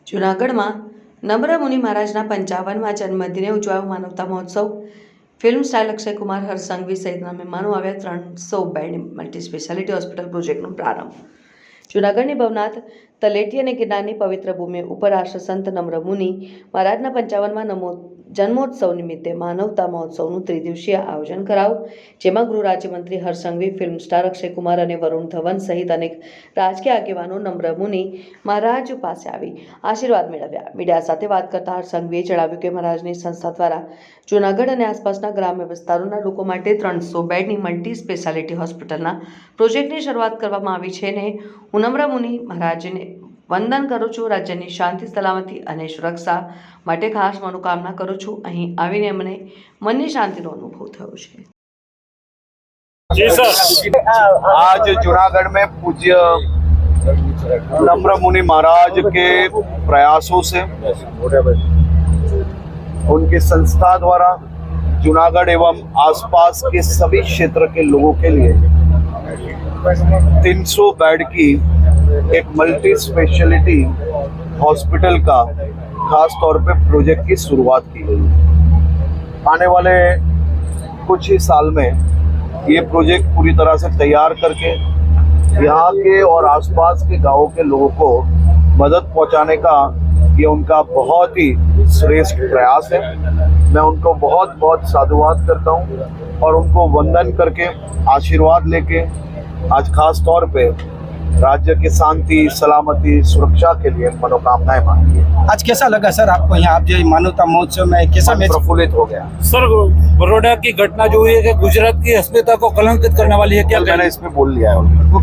જૂનાગઢમાં નમ્ર મુનિ મહારાજના 55મા જન્મદિને ઉજવાયો માનવતા મહોત્સવ। ફિલ્મ સ્ટાર અક્ષય કુમાર, હર્ષ સંઘવી સહિતના મહેમાનો આવ્યા। 300 બેડ મલ્ટી સ્પેશિયાલિટી હોસ્પિટલ પ્રોજેક્ટનો પ્રારંભ। જૂનાગઢની ભવનાથ, તલેટી અને ગિરનારની પવિત્ર ભૂમિ ઉપર રાષ્ટ્રસંત નમ્ર મુનિ મહારાજના 55મા જન્મોત્સવ નિમિત્તે માનવતા મહોત્સવનું ત્રિદિવસીય આયોજન કરાયું, જેમાં ગૃહ રાજ્યમંત્રી હર્ષ સંઘવી, ફિલ્મ સ્ટાર અક્ષય કુમાર અને વરુણ ધવન સહિત અનેક રાજકીય આગેવાનો નમ્ર મુનિ મહારાજ પાસે આવી આશીર્વાદ મેળવ્યા। મીડિયા સાથે વાત કરતા હર્ષ સંઘવીએ જણાવ્યું કે મહારાજની સંસ્થા દ્વારા જૂનાગઢ અને આસપાસના ગ્રામ્ય વિસ્તારોના લોકો માટે 300 બેડની મલ્ટી સ્પેશિયાલિટી હોસ્પિટલના પ્રોજેક્ટની શરૂઆત કરવામાં આવી છે અને હું નમ્ર મુનિ મહારાજને વંદન કરું છું। રાજ્યની શાંતિ, સલામતી અને સુરક્ષા માટે ખાસ મનોકામના કરું છું। અહીં આવીને મને મનની શાંતિનો અનુભવ થયો છે। जी सर, आज जूनागढ़ में पूज्य नम्र मुनि महाराज के प्रयासों से उनकी संस्था द्वारा जूनागढ़ एवं आसपास के सभी क्षेत्र के लोगों के लिए 300 बेड की एक मल्टी स्पेशलिटी हॉस्पिटल का खास तौर पे प्रोजेक्ट की शुरुआत की गई है। आने वाले कुछ ही साल में ये प्रोजेक्ट पूरी तरह से तैयार करके यहाँ के और आसपास के गांवों के लोगों को मदद पहुँचाने का ये उनका बहुत ही श्रेष्ठ प्रयास है। मैं उनको बहुत बहुत साधुवाद करता हूँ और उनको वंदन करके आशीर्वाद लेके आज खास तौर पे राज्य की शांति, सलामती, सुरक्षा के लिए मनोकामनाएं मांगी है। आज कैसा लगा सर आपको यहाँ आप जो मानवता महोत्सव में कैसा प्रफुल्लित हो गया सर बड़ौदा की घटना जो हुई है कि गुजरात की अस्मिता को कलंकित करने वाली है, क्या मैंने इसमें बोल लिया है।